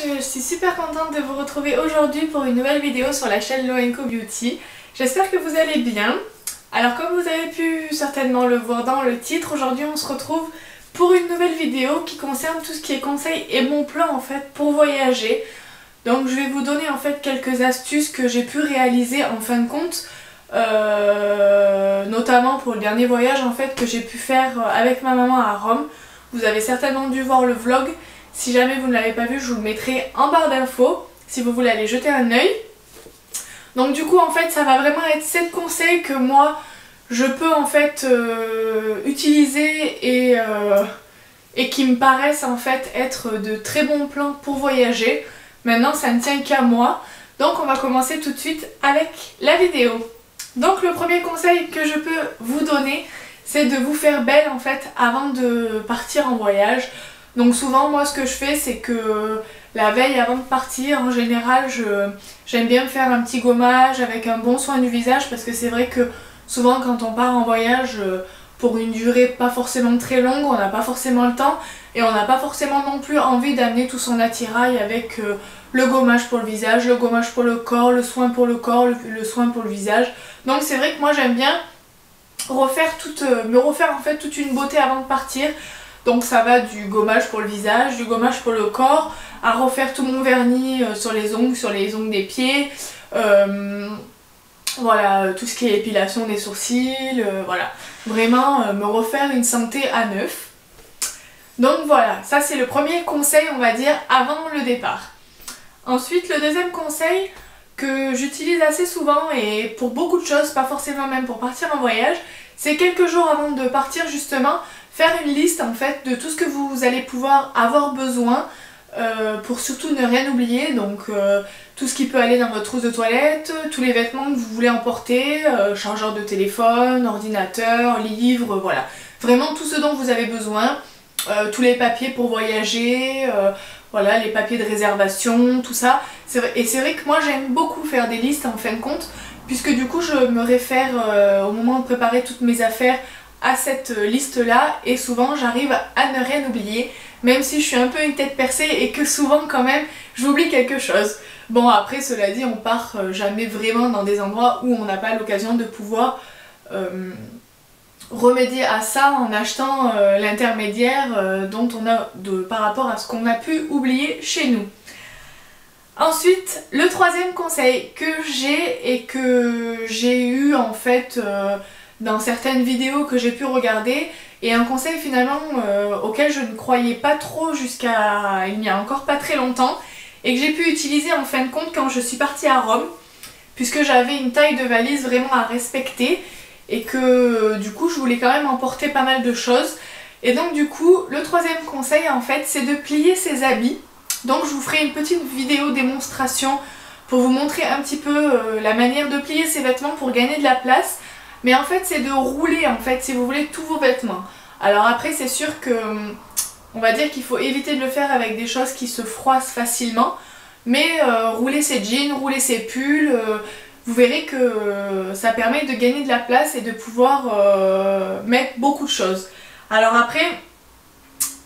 je suis super contente de vous retrouver aujourd'hui pour une nouvelle vidéo sur la chaîne Loenco Beauty. J'espère que vous allez bien. Alors comme vous avez pu certainement le voir dans le titre, aujourd'hui on se retrouve pour une nouvelle vidéo qui concerne tout ce qui est conseils et bons plans en fait pour voyager. Donc je vais vous donner en fait quelques astuces que j'ai pu réaliser en fin de compte, notamment pour le dernier voyage en fait que j'ai pu faire avec ma maman à Rome. Vous avez certainement dû voir le vlog. Si jamais vous ne l'avez pas vu, je vous le mettrai en barre d'infos si vous voulez aller jeter un œil. Donc du coup en fait ça va vraiment être 7 conseils que moi je peux en fait utiliser et qui me paraissent en fait être de très bons plans pour voyager. Maintenant ça ne tient qu'à moi. Donc on va commencer tout de suite avec la vidéo. Donc le premier conseil que je peux vous donner, c'est de vous faire belle en fait avant de partir en voyage. Donc souvent moi ce que je fais c'est que la veille avant de partir en général j'aime bien me faire un petit gommage avec un bon soin du visage, parce que c'est vrai que souvent quand on part en voyage pour une durée pas forcément très longue, on n'a pas forcément le temps et on n'a pas forcément non plus envie d'amener tout son attirail avec le gommage pour le visage, le gommage pour le corps, le soin pour le corps, le soin pour le visage. Donc c'est vrai que moi j'aime bien me refaire en fait toute une beauté avant de partir. Donc ça va du gommage pour le visage, du gommage pour le corps, à refaire tout mon vernis sur les ongles des pieds, voilà, tout ce qui est épilation des sourcils, voilà. Vraiment me refaire une santé à neuf. Donc voilà, ça c'est le premier conseil on va dire avant le départ. Ensuite le deuxième conseil que j'utilise assez souvent et pour beaucoup de choses, pas forcément même pour partir en voyage, c'est quelques jours avant de partir justement, faire une liste en fait de tout ce que vous allez pouvoir avoir besoin pour surtout ne rien oublier. Donc tout ce qui peut aller dans votre trousse de toilette, tous les vêtements que vous voulez emporter, chargeur de téléphone, ordinateur, livre, voilà. Vraiment tout ce dont vous avez besoin, tous les papiers pour voyager, voilà, les papiers de réservation, tout ça. Et c'est vrai que moi j'aime beaucoup faire des listes en fin de compte, puisque du coup je me réfère au moment de préparer toutes mes affaires à cette liste là, et souvent j'arrive à ne rien oublier, même si je suis un peu une tête percée et que souvent quand même j'oublie quelque chose. Bon après cela dit, on part jamais vraiment dans des endroits où on n'a pas l'occasion de pouvoir remédier à ça en achetant l'intermédiaire dont on a par rapport à ce qu'on a pu oublier chez nous. Ensuite, le troisième conseil que j'ai et que j'ai eu en fait dans certaines vidéos que j'ai pu regarder, et un conseil finalement auquel je ne croyais pas trop jusqu'à il n'y a encore pas très longtemps, et que j'ai pu utiliser en fin de compte quand je suis partie à Rome, puisque j'avais une taille de valise vraiment à respecter et que du coup je voulais quand même emporter pas mal de choses. Et donc du coup le troisième conseil en fait c'est de plier ses habits. Donc je vous ferai une petite vidéo démonstration pour vous montrer un petit peu la manière de plier ses vêtements pour gagner de la place. Mais en fait c'est de rouler en fait si vous voulez tous vos vêtements. Alors après c'est sûr que on va dire qu'il faut éviter de le faire avec des choses qui se froissent facilement. Mais rouler ses jeans, rouler ses pulls, vous verrez que ça permet de gagner de la place et de pouvoir mettre beaucoup de choses. Alors après,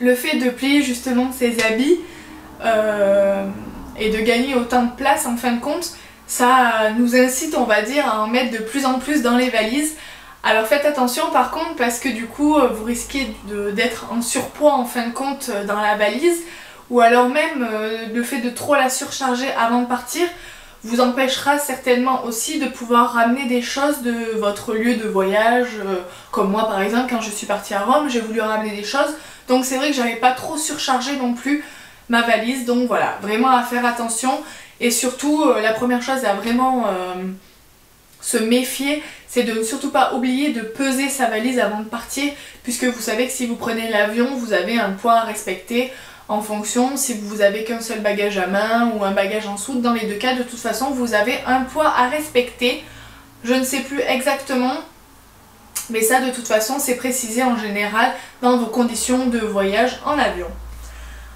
le fait de plier justement ses habits et de gagner autant de place en fin de compte, ça nous incite on va dire à en mettre de plus en plus dans les valises. Alors faites attention par contre, parce que du coup vous risquez d'être en surpoids en fin de compte dans la valise, ou alors même le fait de trop la surcharger avant de partir vous empêchera certainement aussi de pouvoir ramener des choses de votre lieu de voyage, comme moi par exemple quand je suis partie à Rome j'ai voulu ramener des choses, donc c'est vrai que j'avais pas trop surchargé non plus ma valise. Donc voilà, vraiment à faire attention, et surtout la première chose à vraiment se méfier, c'est de ne surtout pas oublier de peser sa valise avant de partir, puisque vous savez que si vous prenez l'avion vous avez un poids à respecter en fonction, si vous avez qu'un seul bagage à main ou un bagage en soute, dans les deux cas de toute façon vous avez un poids à respecter. Je ne sais plus exactement, mais ça de toute façon c'est précisé en général dans vos conditions de voyage en avion.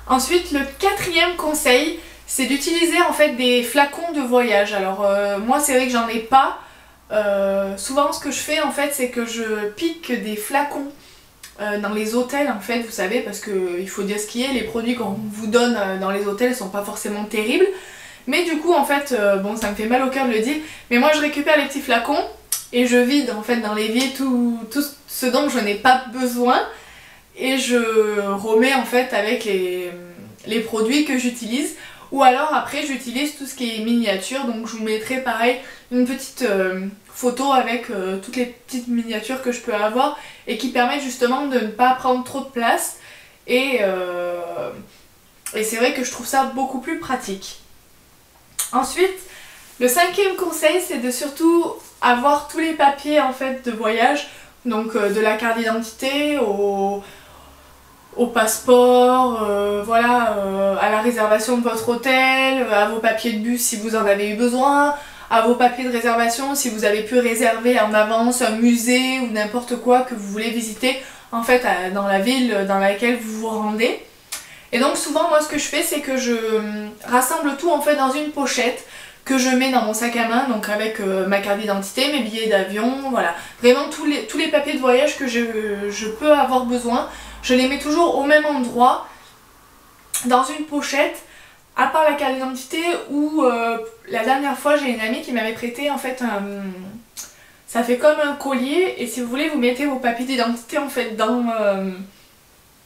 Ensuite le quatrième conseil, c'est d'utiliser en fait des flacons de voyage. Alors moi c'est vrai que j'en ai pas. Souvent ce que je fais en fait c'est que je pique des flacons dans les hôtels en fait, vous savez, parce qu'il faut dire ce qui est, les produits qu'on vous donne dans les hôtels sont pas forcément terribles. Mais du coup en fait, bon ça me fait mal au cœur de le dire, mais moi je récupère les petits flacons et je vide en fait dans l'évier tout ce dont je n'ai pas besoin et je remets en fait avec les produits que j'utilise. Ou alors après j'utilise tout ce qui est miniature, donc je vous mettrai pareil une petite photo avec toutes les petites miniatures que je peux avoir et qui permettent justement de ne pas prendre trop de place et c'est vrai que je trouve ça beaucoup plus pratique. Ensuite, le 5e conseil, c'est de surtout avoir tous les papiers en fait de voyage, donc de la carte d'identité au passeport, voilà, à la réservation de votre hôtel, à vos papiers de bus si vous en avez eu besoin, à vos papiers de réservation si vous avez pu réserver en avance un musée ou n'importe quoi que vous voulez visiter en fait dans la ville dans laquelle vous vous rendez. Et donc souvent moi ce que je fais c'est que je rassemble tout en fait dans une pochette que je mets dans mon sac à main, donc avec ma carte d'identité, mes billets d'avion, voilà. Vraiment tous les papiers de voyage que je peux avoir besoin, je les mets toujours au même endroit, dans une pochette, à part la carte d'identité où la dernière fois j'ai une amie qui m'avait prêté en fait ça fait comme un collier et si vous voulez vous mettez vos papiers d'identité en fait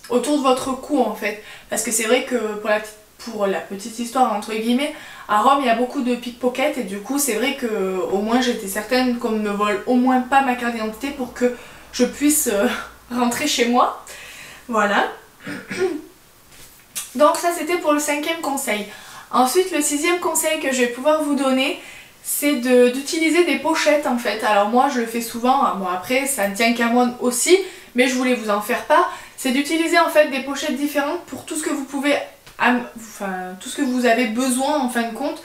autour de votre cou en fait. Parce que c'est vrai que pour la petite histoire entre guillemets, à Rome il y a beaucoup de pickpockets et du coup c'est vrai que au moins j'étais certaine qu'on ne me vole au moins pas ma carte d'identité pour que je puisse rentrer chez moi. Voilà. Donc ça c'était pour le 5e conseil. Ensuite le 6e conseil que je vais pouvoir vous donner, c'est d'utiliser des pochettes en fait. Alors moi je le fais souvent, bon après ça ne tient qu'à moi aussi, mais je voulais vous en faire part. C'est d'utiliser en fait des pochettes différentes pour tout ce que vous pouvez, tout ce que vous avez besoin en fin de compte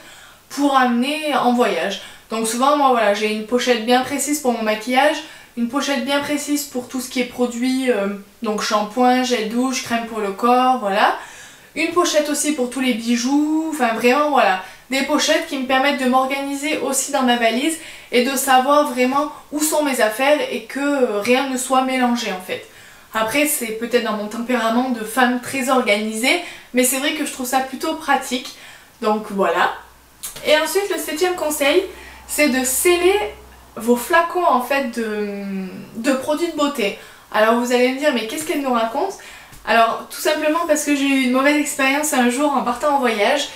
pour amener en voyage. Donc souvent moi voilà, j'ai une pochette bien précise pour mon maquillage, une pochette bien précise pour tout ce qui est produit, donc shampoing, gel douche, crème pour le corps, voilà. Une pochette aussi pour tous les bijoux, enfin vraiment voilà. Des pochettes qui me permettent de m'organiser aussi dans ma valise et de savoir vraiment où sont mes affaires et que rien ne soit mélangé en fait. Après c'est peut-être dans mon tempérament de femme très organisée, mais c'est vrai que je trouve ça plutôt pratique. Donc voilà. Et ensuite le 7e conseil, c'est de sceller vos flacons en fait de produits de beauté. Alors vous allez me dire mais qu'est-ce qu'elle nous raconte? Alors tout simplement parce que j'ai eu une mauvaise expérience un jour en partant en voyage.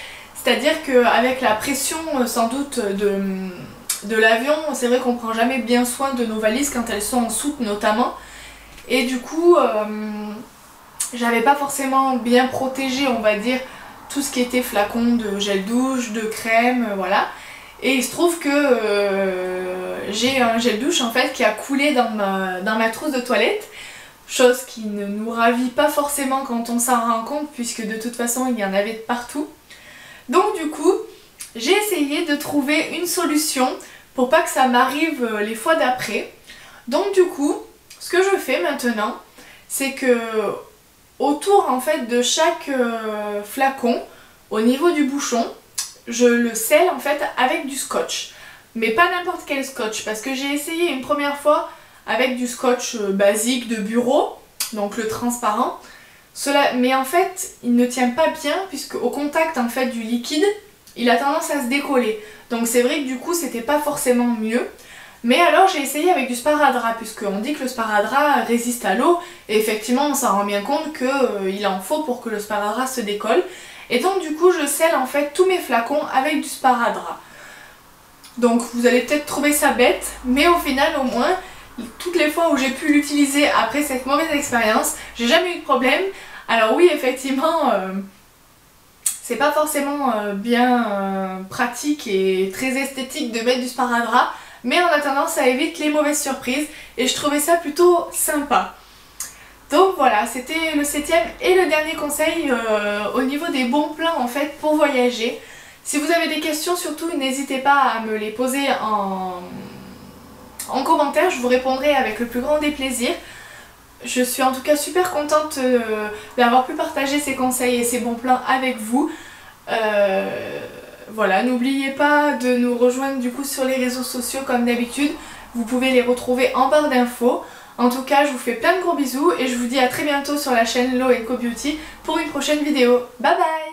C'est-à-dire qu'avec la pression sans doute de l'avion, c'est vrai qu'on prend jamais bien soin de nos valises quand elles sont en soute notamment. Et du coup, j'avais pas forcément bien protégé, on va dire, tout ce qui était flacon de gel douche, de crème, voilà. Et il se trouve que j'ai un gel douche en fait qui a coulé dans ma trousse de toilette. Chose qui ne nous ravit pas forcément quand on s'en rend compte puisque de toute façon il y en avait de partout. Donc du coup, j'ai essayé de trouver une solution pour pas que ça m'arrive les fois d'après. Donc du coup, ce que je fais maintenant, c'est que autour en fait de chaque flacon, au niveau du bouchon, je le scelle en fait avec du scotch. Mais pas n'importe quel scotch, parce que j'ai essayé une première fois avec du scotch basique de bureau, donc le transparent. Mais en fait, il ne tient pas bien puisque au contact en fait du liquide, il a tendance à se décoller. Donc c'est vrai que du coup, c'était pas forcément mieux. Mais alors j'ai essayé avec du sparadrap puisqu'on dit que le sparadrap résiste à l'eau et effectivement on s'en rend bien compte qu'il en faut pour que le sparadrap se décolle. Et donc du coup, je scelle en fait tous mes flacons avec du sparadrap. Donc vous allez peut-être trouver ça bête, mais au final au moins, toutes les fois où j'ai pu l'utiliser après cette mauvaise expérience, j'ai jamais eu de problème. Alors oui, effectivement, c'est pas forcément bien pratique et très esthétique de mettre du sparadrap, mais en attendant ça évite les mauvaises surprises et je trouvais ça plutôt sympa. Donc voilà, c'était le 7e et le dernier conseil au niveau des bons plans en fait pour voyager. Si vous avez des questions surtout, n'hésitez pas à me les poser en commentaire, je vous répondrai avec le plus grand des plaisirs. Je suis en tout cas super contente d'avoir pu partager ces conseils et ces bons plans avec vous. Voilà, n'oubliez pas de nous rejoindre du coup sur les réseaux sociaux comme d'habitude. Vous pouvez les retrouver en barre d'infos. En tout cas, je vous fais plein de gros bisous et je vous dis à très bientôt sur la chaîne Lo & Co Beauty pour une prochaine vidéo. Bye bye!